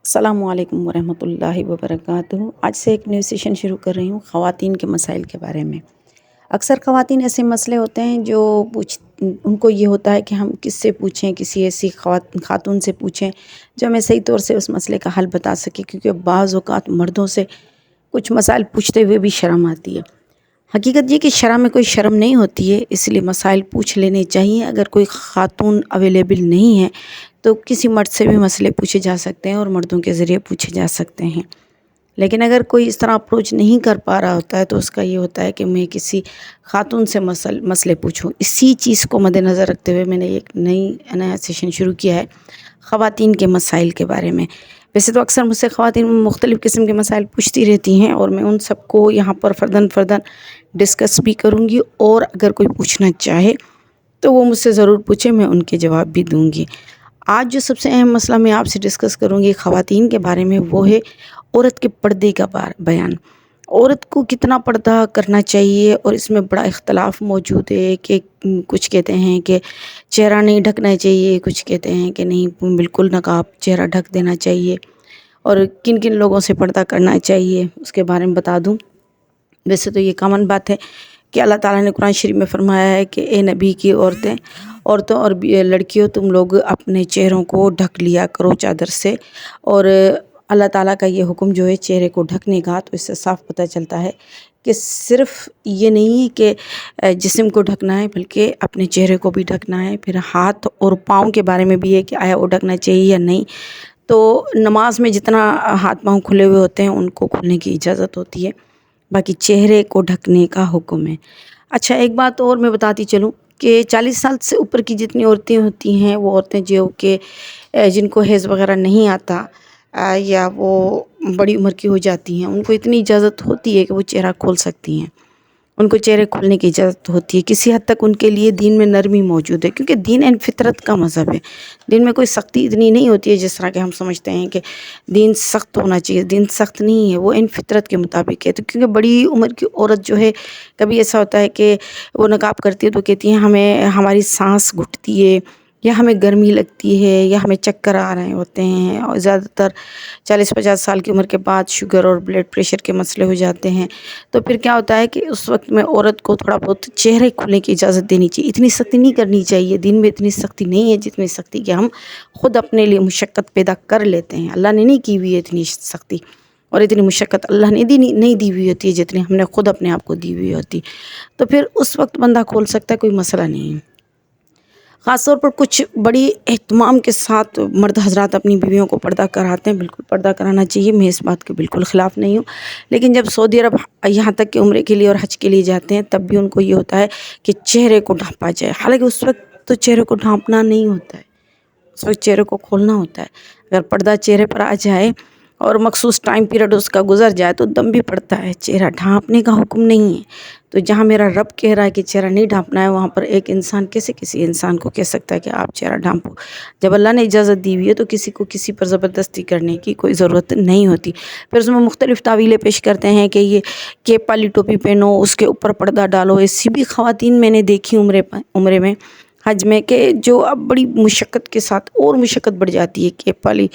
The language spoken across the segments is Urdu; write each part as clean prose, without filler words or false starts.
السلام علیکم ورحمۃ اللہ وبرکاتہ۔ آج سے ایک نیو سیشن شروع کر رہی ہوں خواتین کے مسائل کے بارے میں۔ اکثر خواتین ایسے مسئلے ہوتے ہیں جو ان کو یہ ہوتا ہے کہ ہم کس سے پوچھیں، کسی ایسی خاتون سے پوچھیں جو ہمیں صحیح طور سے اس مسئلے کا حل بتا سکے، کیونکہ بعض اوقات مردوں سے کچھ مسائل پوچھتے ہوئے بھی شرم آتی ہے۔ حقیقت یہ کہ شرح میں کوئی شرم نہیں ہوتی ہے، اس لیے مسائل پوچھ لینے چاہیے۔ اگر کوئی خاتون اویلیبل نہیں ہے تو کسی مرد سے بھی مسئلے پوچھے جا سکتے ہیں اور مردوں کے ذریعے پوچھے جا سکتے ہیں۔ لیکن اگر کوئی اس طرح اپروچ نہیں کر پا رہا ہوتا ہے تو اس کا یہ ہوتا ہے کہ میں کسی خاتون سے مسئلے پوچھوں۔ اسی چیز کو مد نظر رکھتے ہوئے میں نے ایک نیا سیشن شروع کیا ہے خواتین کے مسائل کے بارے میں۔ ویسے تو اکثر مجھ سے خواتین مختلف قسم کے مسائل پوچھتی رہتی ہیں اور میں ان سب کو یہاں پر فرداً ڈسکس بھی کروں گی، اور اگر کوئی پوچھنا چاہے تو وہ مجھ سے ضرور پوچھے، میں ان کے جواب بھی دوں گی۔ آج جو سب سے اہم مسئلہ میں آپ سے ڈسکس کروں گی خواتین کے بارے میں، وہ ہے عورت کے پردے کا بیان۔ عورت کو کتنا پردہ کرنا چاہیے، اور اس میں بڑا اختلاف موجود ہے کہ کچھ کہتے ہیں کہ چہرہ نہیں ڈھکنا چاہیے، کچھ کہتے ہیں کہ نہیں بالکل نقاب چہرہ ڈھک دینا چاہیے، اور کن کن لوگوں سے پردہ کرنا چاہیے اس کے بارے میں بتا دوں۔ ویسے تو یہ کامن بات ہے کہ اللہ تعالیٰ نے قرآن شریف میں فرمایا ہے کہ اے نبی کی عورتوں اور لڑکیوں، تم لوگ اپنے چہروں کو ڈھک لیا کرو چادر سے۔ اور اللہ تعالیٰ کا یہ حکم جو ہے چہرے کو ڈھکنے کا، تو اس سے صاف پتہ چلتا ہے کہ صرف یہ نہیں ہے کہ جسم کو ڈھکنا ہے، بلکہ اپنے چہرے کو بھی ڈھکنا ہے۔ پھر ہاتھ اور پاؤں کے بارے میں بھی ہے کہ آیا وہ ڈھکنا چاہیے یا نہیں۔ تو نماز میں جتنا ہاتھ پاؤں کھلے ہوئے ہوتے ہیں ان کو کھلنے کی اجازت ہوتی ہے، باقی چہرے کو ڈھکنے کا حکم ہے۔ اچھا، ایک بات اور میں بتاتی چلوں کہ 40 سال سے اوپر کی جتنی عورتیں ہوتی ہیں، وہ عورتیں جو کہ جن کو حیض وغیرہ نہیں آتا یا وہ بڑی عمر کی ہو جاتی ہیں، ان کو اتنی اجازت ہوتی ہے کہ وہ چہرہ کھول سکتی ہیں، ان کو چہرے کھولنے کی اجازت ہوتی ہے۔ کسی حد تک ان کے لیے دین میں نرمی موجود ہے، کیونکہ دین فطرت کا مذہب ہے۔ دین میں کوئی سختی اتنی نہیں ہوتی ہے جس طرح کہ ہم سمجھتے ہیں کہ دین سخت ہونا چاہیے۔ دین سخت نہیں ہے، وہ فطرت کے مطابق ہے۔ تو کیونکہ بڑی عمر کی عورت جو ہے، کبھی ایسا ہوتا ہے کہ وہ نقاب کرتی ہے تو کہتی ہیں ہماری سانس گھٹتی ہے، یا ہمیں گرمی لگتی ہے، یا ہمیں چکر آ رہے ہوتے ہیں، اور زیادہ تر 40-50 سال کی عمر کے بعد شوگر اور بلڈ پریشر کے مسئلے ہو جاتے ہیں۔ تو پھر کیا ہوتا ہے کہ اس وقت میں عورت کو تھوڑا بہت چہرے کھلنے کی اجازت دینی چاہیے۔ اتنی سختی نہیں کرنی چاہیے، دین میں اتنی سختی نہیں ہے جتنی سختی کہ ہم خود اپنے لیے مشقت پیدا کر لیتے ہیں۔ اللہ نے نہیں کی ہوئی ہے اتنی سختی، اور اتنی مشقت اللہ نے نہیں دی ہوئی ہوتی ہے جتنی ہم نے خود اپنے آپ کو دی ہوئی ہوتی۔ تو پھر اس وقت بندہ کھول سکتا ہے، کوئی مسئلہ نہیں ہے۔ خاص طور پر کچھ بڑی اہتمام کے ساتھ مرد حضرات اپنی بیویوں کو پردہ کراتے ہیں، بالکل پردہ کرانا چاہیے، میں اس بات کے بالکل خلاف نہیں ہوں۔ لیکن جب سعودی عرب یہاں تک کہ عمرے کے لیے اور حج کے لیے جاتے ہیں، تب بھی ان کو یہ ہوتا ہے کہ چہرے کو ڈھانپا جائے۔ حالانکہ اس وقت تو چہرے کو ڈھانپنا نہیں ہوتا ہے، اس وقت چہرے کو کھولنا ہوتا ہے۔ اگر پردہ چہرے پر آ جائے اور مخصوص ٹائم پیریڈ اس کا گزر جائے تو دم بھی پڑتا ہے، چہرہ ڈھانپنے کا حکم نہیں ہے۔ تو جہاں میرا رب کہہ رہا ہے کہ چہرہ نہیں ڈھانپنا ہے، وہاں پر ایک انسان کیسے کسی انسان کو کہہ سکتا ہے کہ آپ چہرہ ڈھانپو؟ جب اللہ نے اجازت دی ہوئی ہے تو کسی کو کسی پر زبردستی کرنے کی کوئی ضرورت نہیں ہوتی۔ پھر اس میں مختلف تعویلیں پیش کرتے ہیں کہ یہ کیپ والی ٹوپی پہنو، اس کے اوپر پردہ ڈالو۔ ایسی بھی خواتین میں نے دیکھی عمرے میں، حج میں، کہ جو اب بڑی مشقت کے ساتھ، اور مشقت بڑھ جاتی ہے، کیپ والی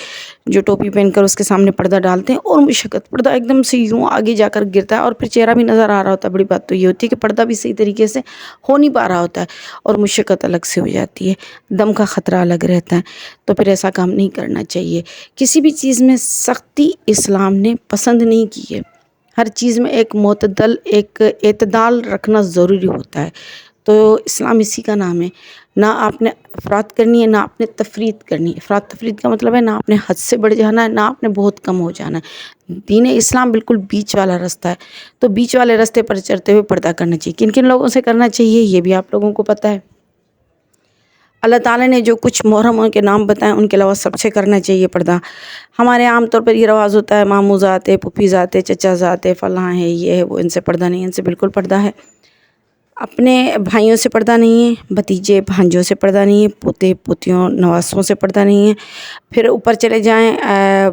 جو ٹوپی پہن کر اس کے سامنے پردہ ڈالتے ہیں، اور مشقت، پردہ ایک دم سے یوں آگے جا کر گرتا ہے، اور پھر چہرہ بھی نظر آ رہا ہوتا ہے۔ بڑی بات تو یہ ہوتی ہے کہ پردہ بھی صحیح طریقے سے ہو نہیں پا رہا ہوتا ہے، اور مشقت الگ سے ہو جاتی ہے، دم کا خطرہ الگ رہتا ہے۔ تو پھر ایسا کام نہیں کرنا چاہیے۔ کسی بھی چیز میں سختی اسلام نے پسند نہیں کی ہے۔ ہر چیز میں ایک معتدل، ایک اعتدال رکھنا ضروری ہوتا ہے۔ تو اسلام اسی کا نام ہے۔ نہ آپ نے افراط کرنی ہے، نہ آپ نے تفریط کرنی ہے۔ افراط تفریط کا مطلب ہے نہ آپ نے حد سے بڑھ جانا ہے، نہ آپ نے بہت کم ہو جانا ہے۔ دین اسلام بالکل بیچ والا راستہ ہے۔ تو بیچ والے راستے پر چلتے ہوئے پردہ کرنا چاہیے۔ کن کن لوگوں سے کرنا چاہیے یہ بھی آپ لوگوں کو پتہ ہے۔ اللہ تعالیٰ نے جو کچھ محرموں کے نام بتائے ان کے علاوہ سب سے کرنا چاہیے پردہ۔ ہمارے عام طور پر یہ رواج ہوتا ہے ماموں ذات ہے، پھوپھی ذات ہے، چچا ذات ہے، فلاں ہے، یہ ہے، وہ، ان سے پردہ نہیں ہے۔ ان سے بالکل پردہ ہے۔ اپنے بھائیوں سے پردہ نہیں ہے، بھتیجے بھانجوں سے پردہ نہیں ہے، پوتے پوتیوں نواسوں سے پردہ نہیں ہے۔ پھر اوپر چلے جائیں،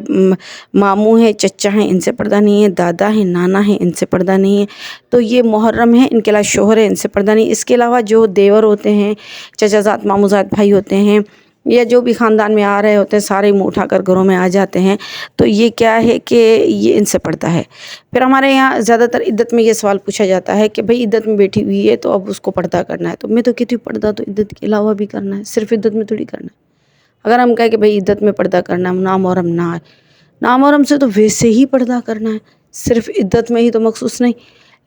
ماموں ہیں، چچا ہیں، ان سے پردہ نہیں ہے، دادا ہیں، نانا ہیں، ان سے پردہ نہیں ہے۔ تو یہ محرم ہے، ان کے علاوہ شوہر ہے، ان سے پردہ نہیں۔ اس کے علاوہ جو دیور ہوتے ہیں، چچا ذات، ماموں ذات بھائی ہوتے ہیں، یا جو بھی خاندان میں آ رہے ہوتے ہیں سارے منہ اٹھا کر گھروں میں آ جاتے ہیں، تو یہ کیا ہے کہ یہ ان سے پردہ ہے۔ پھر ہمارے یہاں زیادہ تر عدت میں یہ سوال پوچھا جاتا ہے کہ بھئی عدت میں بیٹھی ہوئی ہے تو اب اس کو پردہ کرنا ہے، تو میں تو کہتی ہوں پردہ تو عدت کے علاوہ بھی کرنا ہے، صرف عدت میں تھوڑی کرنا ہے۔ اگر ہم کہیں کہ بھئی عدت میں پردہ کرنا ہے، نامحرم نہ آئے، نامحرم سے تو ویسے ہی پردہ کرنا ہے، صرف عدت میں ہی تو مخصوص نہیں۔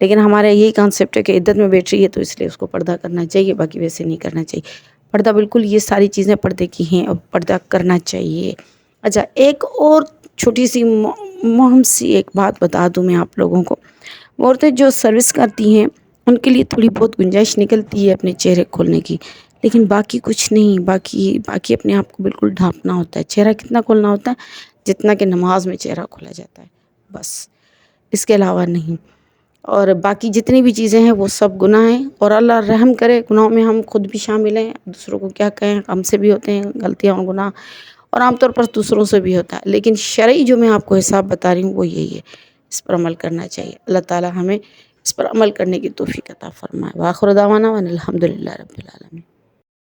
لیکن ہمارے یہی کانسیپٹ ہے کہ عدت میں بیٹھ رہی ہے تو اس لیے اس کو پردہ کرنا چاہیے، باقی ویسے نہیں کرنا چاہیے۔ پردہ بالکل یہ ساری چیزیں پردے کی ہیں اور پردہ کرنا چاہیے۔ اچھا، ایک اور چھوٹی سی مہم سی ایک بات بتا دوں میں آپ لوگوں کو، عورتیں جو سروس کرتی ہیں ان کے لیے تھوڑی بہت گنجائش نکلتی ہے اپنے چہرے کھولنے کی، لیکن باقی کچھ نہیں، باقی اپنے آپ کو بالکل ڈھانپنا ہوتا ہے۔ چہرہ کتنا کھولنا ہوتا ہے؟ جتنا کہ نماز میں چہرہ کھولا جاتا ہے، بس اس کے علاوہ نہیں۔ اور باقی جتنی بھی چیزیں ہیں وہ سب گناہ ہیں، اور اللہ رحم کرے گناہوں میں ہم خود بھی شامل ہیں، دوسروں کو کیا کہیں، ہم سے بھی ہوتے ہیں غلطیاں اور گناہ، اور عام طور پر دوسروں سے بھی ہوتا ہے، لیکن شرعی جو میں آپ کو حساب بتا رہی ہوں وہ یہی ہے، اس پر عمل کرنا چاہیے۔ اللہ تعالی ہمیں اس پر عمل کرنے کی توفیق عطا فرمائے۔ وآخر دعوانا ان الحمد للہ رب العالمین۔